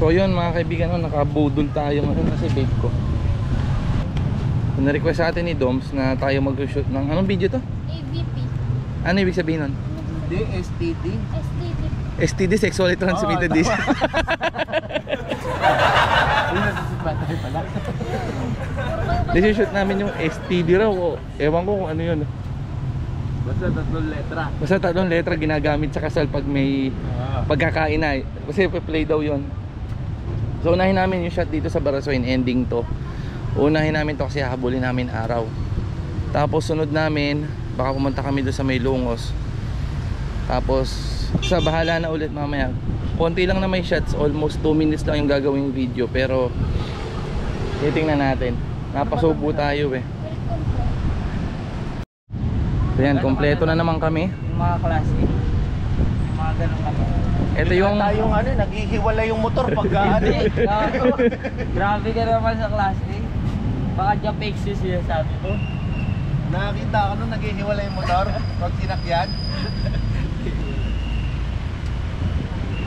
So yun mga kaibigan, nakabudol tayo ngayon kasi babe ko. Na-request sa atin ni Doms na tayo mag-shoot ng anong video to? AVP. Ano ibig sabihin nun? Hindi, STD. STD. STD, sexually transmitted disease. Shoot namin yung STD raw. Ewan ko kung ano yun. Basta 3 letra. Basta 3 letra ginagamit sa kasal pag may pagkakain na. Kasi play daw yun. So unahin namin yung shot dito sa Barasoin, ending to. Unahin namin to kasi hahabulin namin araw. Tapos sunod namin, baka pumunta kami doon sa may Lungos. Tapos sa bahala na ulit mamaya. Konti lang na may shots, almost 2 minutes lang yung gagawing video. Pero titingnan natin. Napasubo tayo eh. So yan, kompleto na naman kami. Yung mga klase. Yung mga ganun kami. Ito yung tayong ano, naghihiwalay yung motor pagka ano. Grabe ka naman sa klase. Baka Japex yung sabi ko. Nakakita ka nung naghihiwalay yung motor pag sinakyan.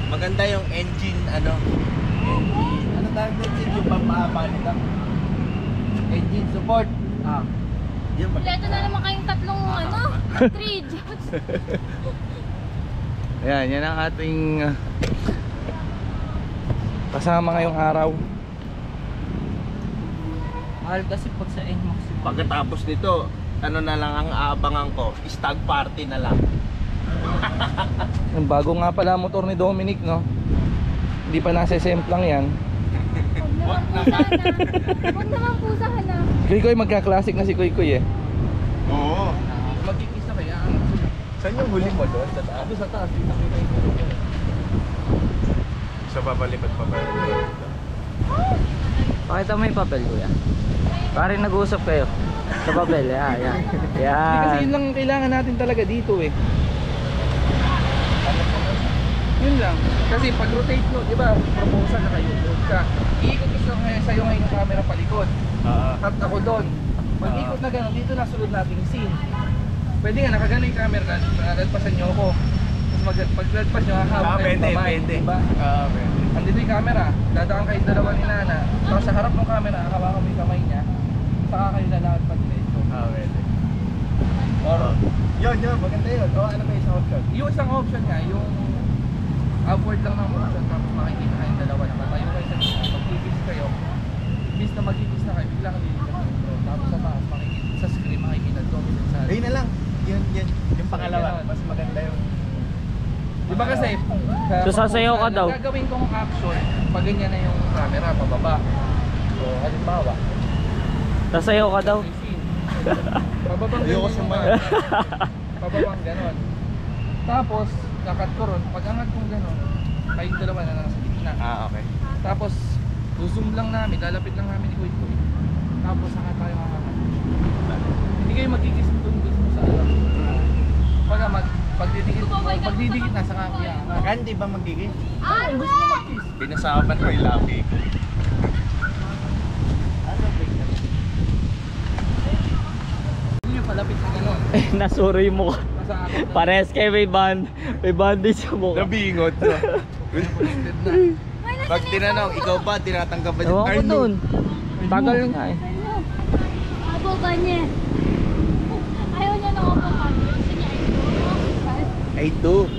Maganda yung engine, ano tawag na engine, yung pampahaba nito. Engine support. Yan ba? Kompleto na naman kayong tatlong 3 jobs. Ayan, yan ang ating kasama ngayong araw. Mahal kasi pag sa NMAX. Pagkatapos nito, ano na lang ang aabangan ko, stag party na lang. Yung bago nga pala motor ni Dominic, no? Hindi pa nasa-semplang yan. Huwag naman po sana. Kuy magka-classic na si Kuy eh. Oo. Magkikisa kaya. Saan yung huli mo doon? Sa taas? Sa taas, kita-kita yung Sa papalipat pa ba? Pakita mo yung papel kuya. Parang nag-uusap kayo. Sa papel, yan. Kasi yun lang kailangan natin talaga dito eh. Yun lang. Kasi pag rotate nyo, di ba, proposal na kayo, load ka. Iikot ko sa'yo ngayon yung camera palikod. Cut ako doon. Pag ikot na gano'n, dito nasunod natin yung scene. Pwede nga, nakagano yung camera na, nalalpasan nyo ako. Tapos paglalpas nyo, hahawak kayo yung kamay. Diba? Pwede. Andito yung camera, dadaan kayo dalawa ni Nana. Tapos sa harap ng camera, hawakan mo yung kamay niya. Saka kayo lalakad pag diretso. Pwede. Or, Yun, maganda yun. O, ano ba isang option? yung isang option nga, yung upward lang ng motion, tapos makikita kayong dalawa na matayo kayo sa gitna. Pag-gigis kayo, imbis na mag-gigis na kayo, bigla kang lilipat ng drone. Tapos sa taas, makikita sa screen, makikita dominant sa Ayun na lang. Yun. Yung pangalawa. Mas maganda yung... Di ba kasi, So, sasayaw ka daw. gagawin kong action, pag ganyan na yung camera, pababa. So, halimbawa, Sasayaw ka daw. yung scene. Pababang Ayoko ganyan yung sumayaw. camera. Pababang ganon. Tapos, nakat ko ron, pag angat kong ganon, kayong dalawa na nasa gitna. Okay. Tapos, zoom lang namin, lalapit lang namin ni Kuy. Tapos, saka tayo makakat. Hindi kayo magkikis doon mismo sa alam. Pagdidikit na sa kakaya. Kan, di ba magiging? Gusto nyo mag-kiss. Pinasapan ko yung labi ko. Hindi nyo palapit sa ganon. Nasuri mo ka. Nasa akin. Pares kayo may bandage sa mukha. Nabingot na. Posted na. Pag tinanong, ikaw ba, tinatanggap ba Ewan ko dun. Tagal nga eh. Abo ba niya? Ayaw niya na ako pa. Gusto niya I do.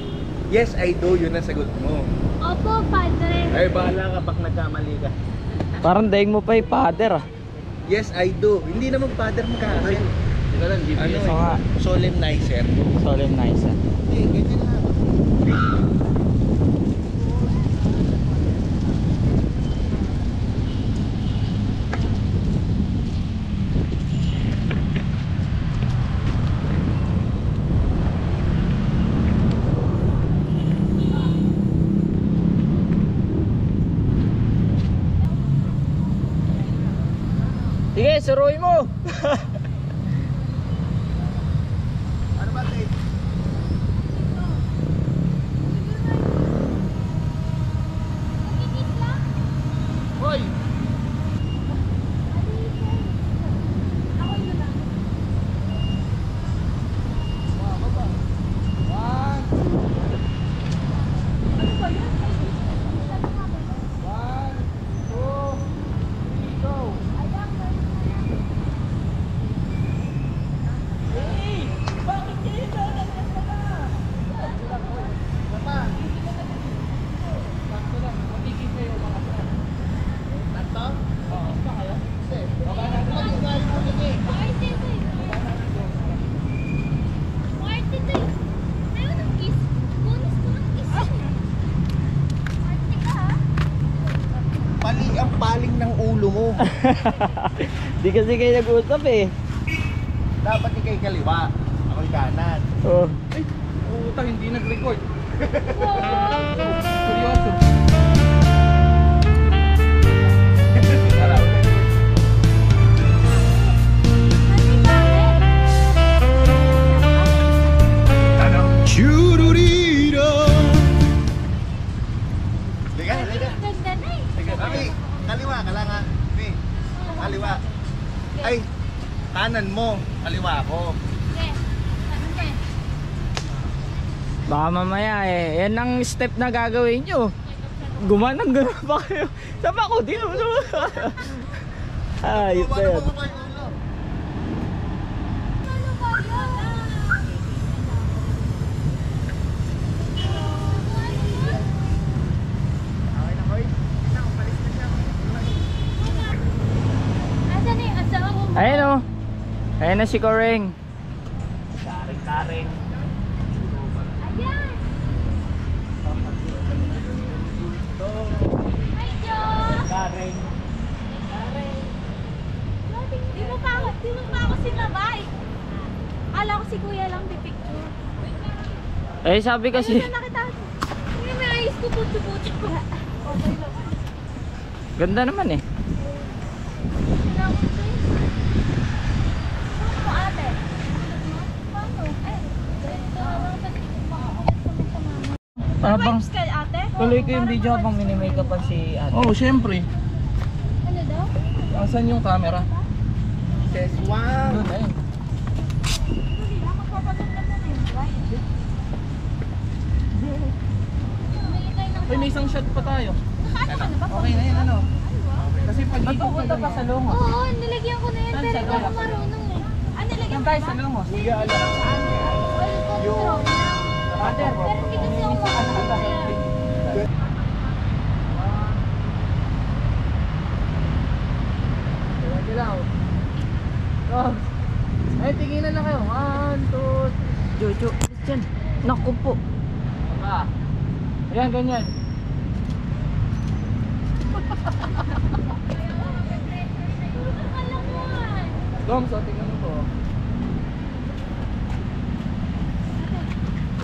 Yes, I do. Yun ang sagot mo. Opo, padre. Ay, bahala ka pag nagkamali ka. Parang daing mo pa yung father ah. Yes, I do. Hindi naman father mo kasi. Ito lang, Ano GPS. Oo nga. solemnizer. Solemnizer. Hindi, ganyan lang. Sige, suruin mo! Ano ba, Tate? Hoy! One. ulo mo. Di kasi kayo nag-usap eh. Dapat ikay kaliwa. Ako'y kanan. Oh. Ay, puta, hindi nag-record. Seryoso. Liga, liga. Ganda na eh. Mami, kaliwa ka lang ha. Mami, kaliwa. Ay, kanan mo. Kaliwa ako. Okay. Ano ba eh? Baka mamaya eh. Yan ang step na gagawin nyo. Gumanang gano'n pa kayo. Saan ako? Dito. Ayos na yan. Ano ba yan? Asan na yung asawa mo? Ayan o. Ayan na si Koreng. Karing-karing. Ayan! Hi, Joe! Karing. Di mo pa ako sinabay. Akala ko si Kuya lang pipicture. Eh sabi kasi. Ayun na nakita ko. Hindi may ayos ko puto-puto. Okay lang. Ganda naman eh. Wala ko sa'yo. Saan mo ate? Paano? Eh, ito na lang sa Habang Vibes ka ate? tuloy ko yung video habang mini-makeupan si ate. Oh, syempre. Ano daw? Asan yung camera? Says, wow. Doon, ayun. Hindi lang magpapatong na na yung vibe. Ay, may isang shot pa tayo. Nakaano ka na ba? Okay na yun, ano? Kasi pag Matupunta pa sa lungo. Oo, nilagyan ko na yan. Saan Pero sa hindi ako loob? marunong eh. Ah, nilagyan Saan ko tayo ba? sa lungo? Sige, alam. Oil control. Pero hindi kasi ako marunong kaya. Galaw. Dogs. Ay, tinginan na kayo. 1, 2. Jojo. Diyan. Naku po. Baka. Ayan, ganyan. Kalakuan. Dom, so tingnan mo to.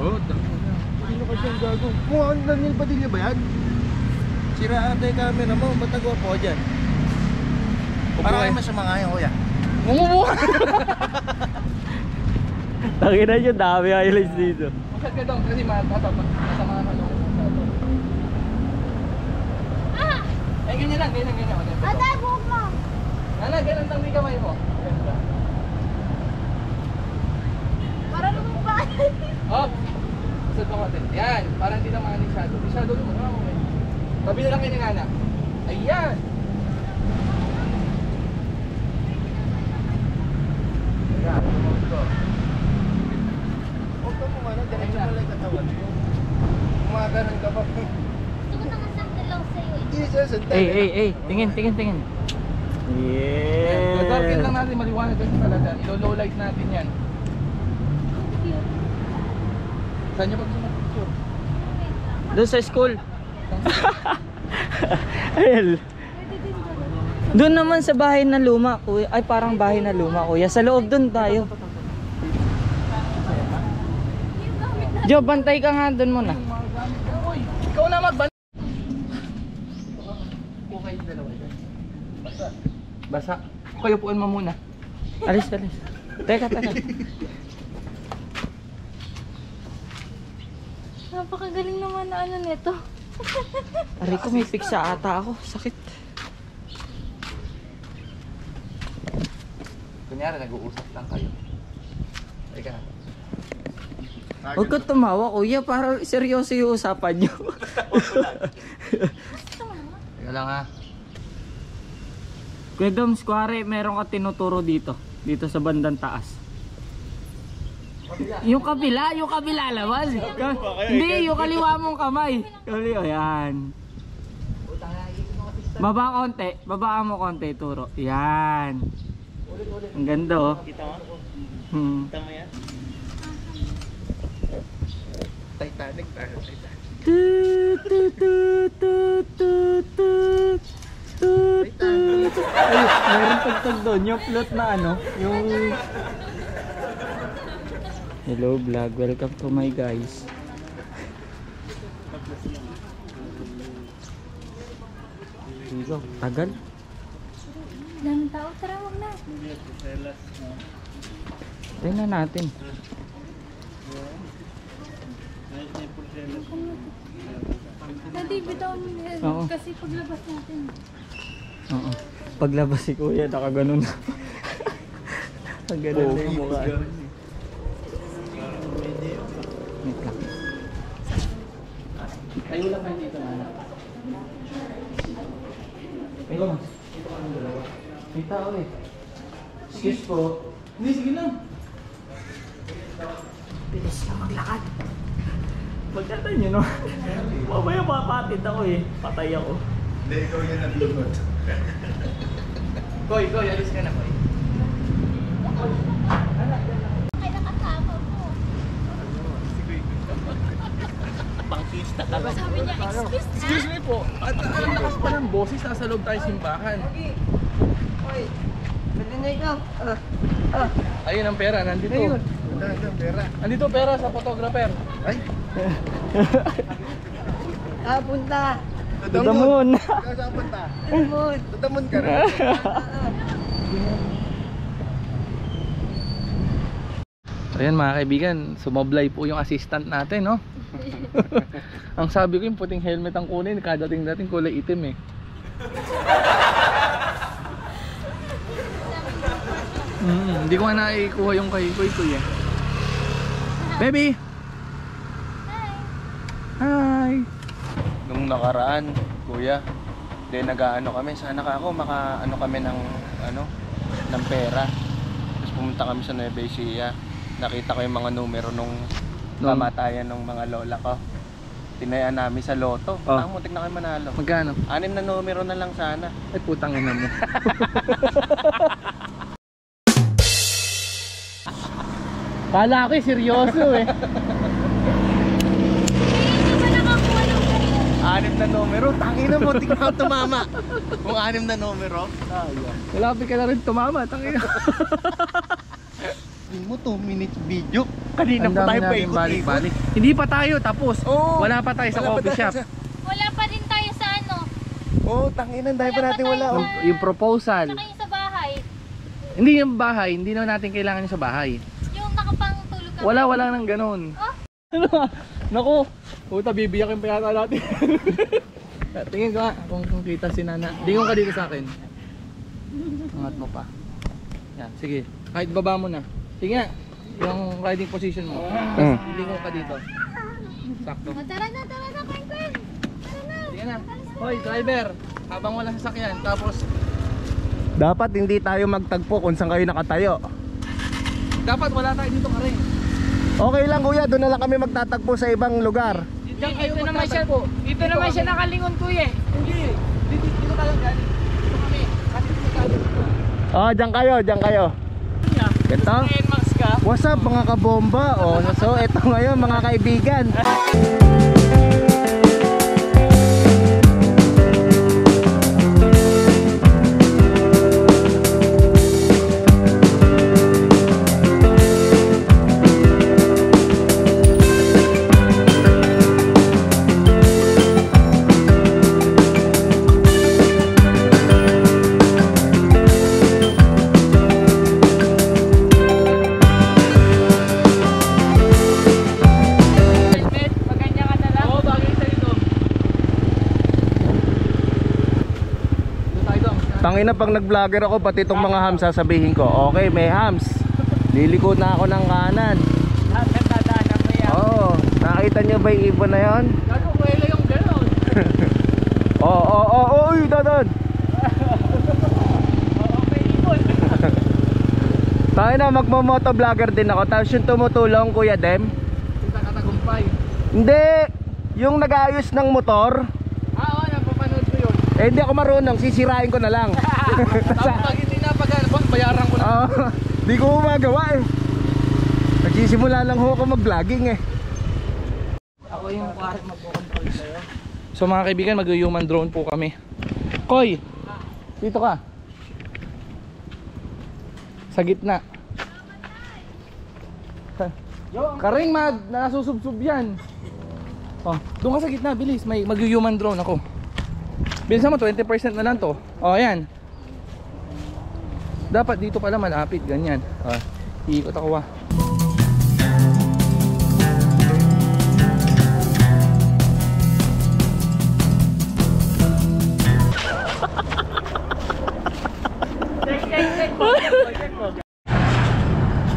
Oh, dami na. Sino ka dyan gago? Mukhang Daniel Padilla ba yan? Sira ata yung camera mo. Ba't nagwapo ka dyan? Parang kayo masamangayan, kuya. Mumubuka! Takina nyo, dami highlights dito. Masat ka Dom, kasi masama na loob. Ah! Eh, ganyan lang, ganyan. Ate, buhok mo. Nana, ganyan lang may kamay mo. Para lumubay. Up! Masat mo konti. Yan, parang hindi naman ni shadow. Di shadow mo, okay. Tabi na lang kayo ni Nana. Ayan! Ayan, tumawag ko. Huwag ka mo ano, diretso mo lang katawan mo. Kumaganan ka pa. Gusto ko na masaktan lang sa'yo eh. Hindi siya sandali. Ey. Tingin. Yeah. Gagarkin lang natin, maliwanag kasi talaga. Ilo-low light natin yan. Cute. Saan nyo pag-picture? Doon sa school. Ayun. Pwede din doon. Doon naman sa bahay na luma, kuya. Ay, parang bahay na luma, kuya. Sa loob doon tayo. Yung gamit na. Jo, bantay ka nga doon muna. Uy, ikaw na magban... Okay, dalawa dyan. Basa. Kayo puan mo muna. Alis. Teka. Napakagaling naman na ano nito. Aray ko, may piksa ata ako. Sakit. Kunyari, nag-uusap lang kayo. Teka. Huwag ka tumawa, kuya. Parang seryoso yung usapan nyo. Teka lang ha. Kuya Doms, kuwari, meron ka tinuturo dito. Dito sa bandang taas. Yung kabila lawas. Hindi, yung kaliwa mong kamay. Kaliwa, yan. Babaan mo konti, turo. Yan. Ang ganda oh. Kita mo? Hmm. Kita mo yan? Titanic tayo, Titanic. Tut, tut, tut, tut, tut, tut, tut, Ay, mayroon tagtag doon. Yung float na ano. Yung... Hello vlog. Welcome to my guys. Dito. Tagal. Daming tao, tara, wag na. Tingnan natin. Daddy, bitaw Oo. kasi paglabas natin. Oo. Paglabas si kuya, nakaganon na. Ang ganun na yung mukha. Wait lang. Tayo lang kayo dito na. Ito. May tao eh. Excuse po. Hindi, sige lang. Bilis ka maglakad. Magkatan nyo no? Mamaya papatid ako eh. Patay ako. Hindi, ikaw yan nabingot. Koy, alis ka na, Koy. Kaya nakasama mo. Pangkista ka lang. Sabi niya, Excuse me po. At ang lakas pa ng boses, nasa loob tayo simbahan. Ayun ang pera, nandito. Ang pera. Andito pera sa photographer. Ay, Punta. Dadamon. saan punta? Dadamon. Dadamon ka rin. Ayan mga kaibigan, sumablay po yung assistant natin, no? Ang sabi ko yung puting helmet ang kunin, kadating-dating kulay itim eh. Hindi ko nga naikuha yung kay Kuy eh. Baby! Hi! Nung nakaraan, kuya, nag-aano kami, sana ka ako maka-ano kami ng ng pera. Tapos pumunta kami sa Nueva Ecija. Nakita ko yung mga numero nung kamatayan ng mga lola ko. Tinayaan namin sa loto. Oh. Ang muntik na kayo manalo. Magkano? 6 na numero na lang sana. Ay putang ina mo. Kala ko seryoso eh. Hindi ba nakakuha ng ganyan? 6 na numero, tangina mo, tingnan ko tumama. Kung 6 na numero, Malapit ka na rin tumama, tangina. hindi mo 2 minutes video. Kanina Ang pa dami tayo natin paikot-ikot. balik-balik. Hindi pa tayo tapos. Oo. Wala pa tayo sa Wala pa coffee tayo shop. sa- Wala pa rin tayo sa ano. Oo, tangina, dahil pa natin wala. Wala Oh. pa Yung proposal. Tsaka yung sa bahay. Hindi yung bahay, hindi na natin kailangan yung sa bahay. Yung nakapangtulog ka. Wala nang ganun. Oh? Ano ba? Naku, puta bibiyakin pa yata natin. Tingin ko nga kung kita si Nana. Lingon ka dito sa akin. Angat mo pa. Yan, sige. Kahit baba mo na. Sige nga, yung riding position mo. Tapos lingon ka dito. Sakto. Oh, tara na, Quentin. Tara na. Sige na. Hoy, driver. Habang walang sasakyan, tapos Dapat hindi tayo magtagpo kung saan kayo nakatayo. dapat wala tayo dito ka rin. Okay lang kuya, doon na lang kami magtatagpo sa ibang lugar. Diyan kayo magtatagpo. Dito naman siya nakalingon kuya. Hindi. Dito tayo galing. Dito kami. Kasi dito galing. Oh, diyan kayo. Ito? Max ka. What's up mga kabomba? Oh, so ito ngayon mga kaibigan. Helmet, magkanya ka na lang. Oo, bagay sa ito. Dito tayo dong. Tangina pag nag-vlogger ako pati itong mga hams sasabihin ko, okay may hams. Liliko na ako ng kanan. Lahat ng dadaanan mo yan. Oo, nakita niyo ba yung ibon na yon? Gago, kuwela yung gano'n. Uy, dadaan. Okay, ibon. Tangina magmo-motovlogger din ako. Tapos yung tumutulong Kuya Dem. Kita katagumpay. Hindi, yung nag-aayos ng motor. Oo, napapanood ko yun. Eh hindi ako marunong, sisirain ko na lang. Tapos pag hindi na bayaran ko na. Oo, di ko magawa eh. Nagsisimula lang ho ako mag-vlogging eh. Ako yung parang magpo-control sa'yo. So mga kaibigan, mag-human drone po kami. Koy, dito ka. Sa gitna. Karing nasusubsub yan. Oh, doon ka sa gitna, bilis. May mag-human drone ako. Bilisan mo, 20% na lang to. Oh, ayan. Dapat dito pala malapit, ganyan. Oh, iikot ako ah.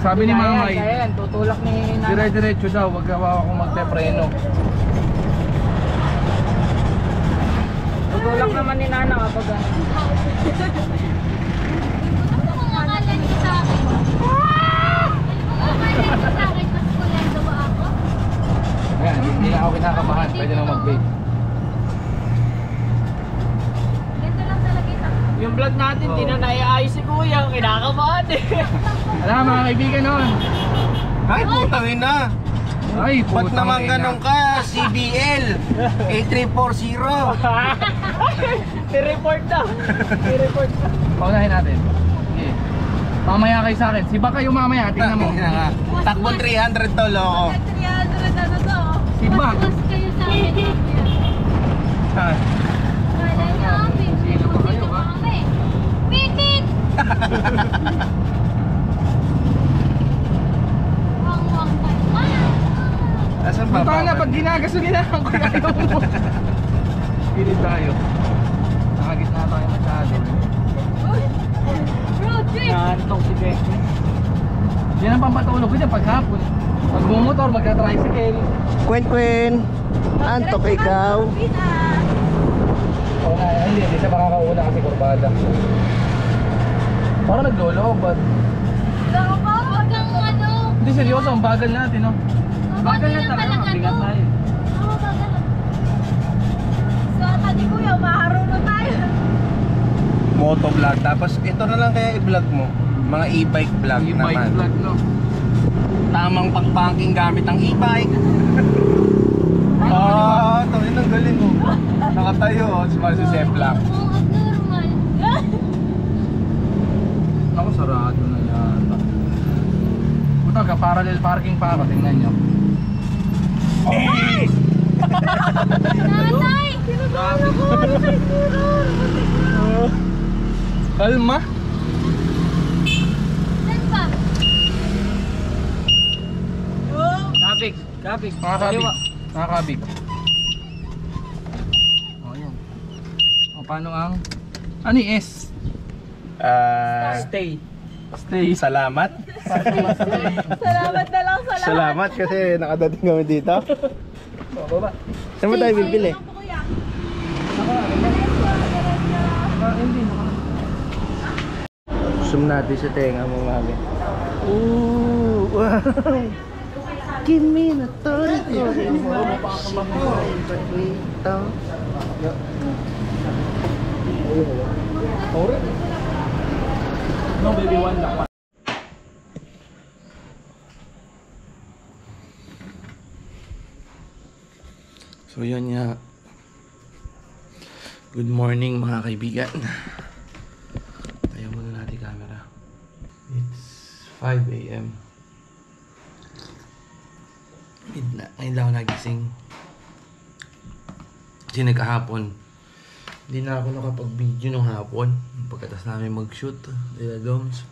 Sabi ni Mama, Ayan, tutulak ni Nana. dire-diretso daw, wag akong magpe-preno. Tutulak naman ni Nana kapag ano. Ano ang akala niyo sa akin? Ano ang akala niyo sa akin? Mas kulendo ba ako? Ayan, hindi na ako kinakabahan, pwede na mag-vape. Ganito lang talaga ito. Yung vlog natin, di na naiayos si Kuya. Kinakabahan eh. Alam mga kaibigan nun. Ay, putangin na. Ay, Ba't putang naman ina. ganun ka? CBL 8340. Ni-report na. Ni-report na. Paunahin natin. Sige. Mamaya kayo sa akin. Si Baka yung mamaya, tingnan mo. Takbo 300 to, loko. 300 ano to? Si Bak. Mas kayo sa akin. Akala niyo, Sino ba kayo, ha? kami. Pitit! Wang-wang pa naman. Asan ba? Punta na, pag ginagasolina lang ko ayaw mo. Pilit tayo. Nakagitna tayo masyado. Road trip! Nantok si Becky. Yan ang pampatulog ko dyan paghapon. Pag bumotor, magka-tricycle. Queen, antok ikaw. Oo na, hindi siya makakauna kasi kurbada. Parang nagloloob, but... Baka pa, wag kang ano. Hindi, seryoso, ang bagal natin, no? Bagal na talaga, mabigat tayo. Oo, bagal. So, ata ni Kuya, maharo na tayo. Motovlog. Tapos ito na lang kaya i-vlog mo. Mga e-bike vlog E-bike naman. vlog, no? Tamang pang-banking gamit ang e-bike. Ito yun ang galing oh. Nakatayo oh, sumasisep lang. Oo, abnormal. Ako, sarado na yata. Puta ka, parallel parking pa ako, tingnan nyo. Nanay! Sinabala ko! Ano sa siguro? Kalma? Saan pa? Kapig. Kapig. Nakakabig. Nakakabig. O, yun. O, paano ang... Ano yung S? Stay. Stay. Salamat. Salamat na lang, salamat. Salamat kasi nakadating kami dito. Baba. Saan ba tayo bibili? Zoom natin sa tenga mo, mami. Ooh, wow. Give me the authority. No, baby, one lang. So yun nga. Good morning mga kaibigan. Tayo muna natin camera. It's 5 AM. Midnight. Ngayon lang ako nagising. Kasi nagkahapon. Hindi na ako nakapag-video nung hapon. Pagkatas namin mag-shoot. Dila Doms.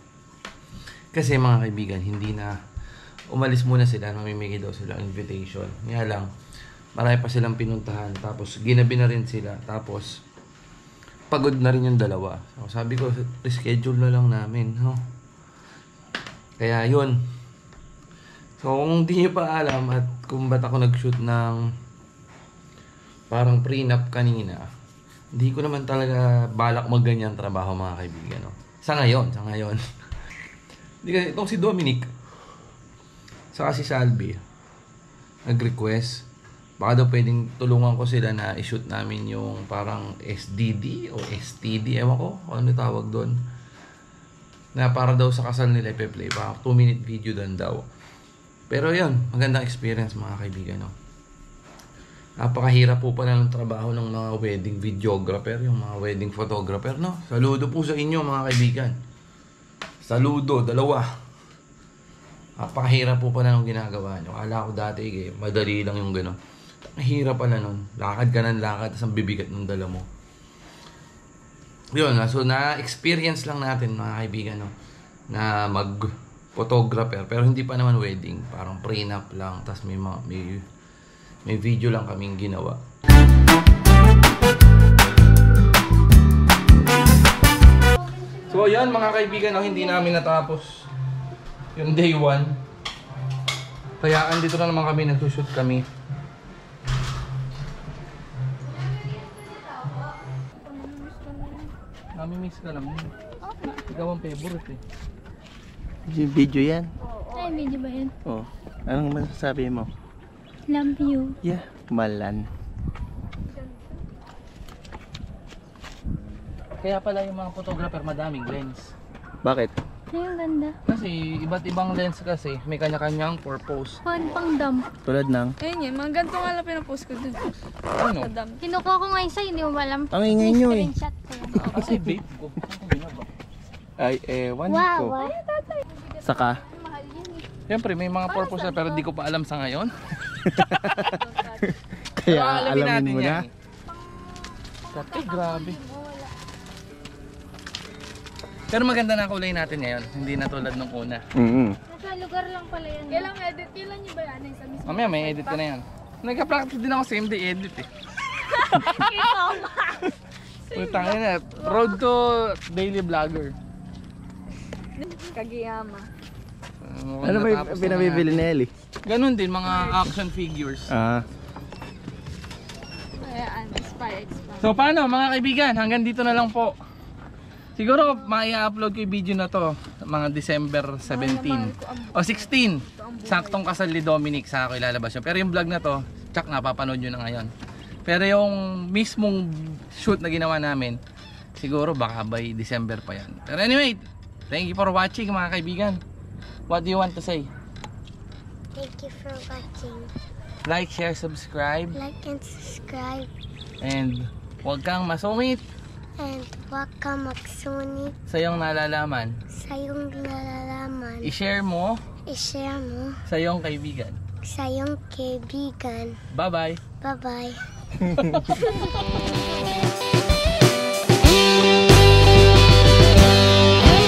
Kasi mga kaibigan, hindi na umalis muna sila. Namimigay daw sila invitation. Nga lang, marami pa silang pinuntahan. Tapos ginabi na rin sila. Tapos pagod na rin yung dalawa. So, sabi ko, reschedule na lang namin. No? Kaya yun. So kung di nyo pa alam at kung ba't ako nag-shoot ng parang prenup kanina, hindi ko naman talaga balak mag-ganyan trabaho mga kaibigan. No? Sa ngayon. Hindi kasi itong si Dominic saka si Salvi nag-request baka daw pwedeng tulungan ko sila na i-shoot namin yung parang SDD o STD, ewan ko kung ano tawag doon, na para daw sa kasal nila ipe-play, parang 2-minute video doon daw. Pero yun, magandang experience mga kaibigan. No? Napakahirap po pala ng trabaho ng mga wedding videographer, yung mga wedding photographer. No? Saludo po sa inyo mga kaibigan. Saludo, dalawa. Napakahirap po pala nung ginagawa nyo. Akala ko dati, madali lang yung gano'n. Mahirap pala nun. Lakad ka ng lakad, tapos ang bibigat ng dala mo. Yun, so na-experience lang natin mga kaibigan, no? Na mag-photographer. Pero hindi pa naman wedding. Parang prenup lang. Tapos may video lang kaming ginawa. So yan mga kaibigan, no, hindi namin natapos yung day 1. Kaya andito na naman kami, nagsushoot kami. Nami-miss ka naman. Ikaw ang favorite eh. Video yan? Ay, medyo ba yun? Oh. Anong masasabi mo? Love you. Yeah. Malan. Kaya pala yung mga photographer madaming lens. Bakit? Ay, ang ganda. Kasi iba't ibang lens kasi may kanya-kanyang purpose. Pang dump. Tulad ng? Ayun yun, mga ganito nga lang pinapost ko dun. Ano? Madam. Kinukuha ko ngayon sa'yo, hindi mo ba alam? Ang ingay nyo eh. Screenshot ko yan. Kasi vape ko. Ano binaba? Ay, ewan Wow, ko. wow. Saka? Siyempre may mga purpose na pero di ko pa alam sa ngayon. Kaya Pero alamin mo na. Ay, grabe. Pero maganda na kulay natin ngayon. Hindi na tulad nung una. Nasa lugar lang pala yan. Kailang edit, kailan nyo ba yan? Sa mismo? Mamaya may edit ko na yan. Nagka-practice din ako same day edit eh. Putang ina. Road to daily vlogger. Kagiyama. Ano ba yung pinabibili ni Ellie? Ganun din, mga action figures. Ayan, expire. So paano mga kaibigan, hanggang dito na lang po. Siguro mai-upload ko yung video na to mga December 17 o 16. Saktong kasal ni Dominic, sa ako ilalabas yun. Pero yung vlog na to, tsak napapanood nyo na ngayon. Pero yung mismong shoot na ginawa namin, siguro baka by December pa yan. Pero anyway, thank you for watching mga kaibigan. What do you want to say? Thank you for watching. Like, share, subscribe. Like and subscribe. And huwag kang masungit And huwag ka magsunit sa iyong nalalaman. sa iyong nalalaman. I-share mo I-share mo sa iyong kaibigan. sa iyong kaibigan. Bye-bye! Bye-bye.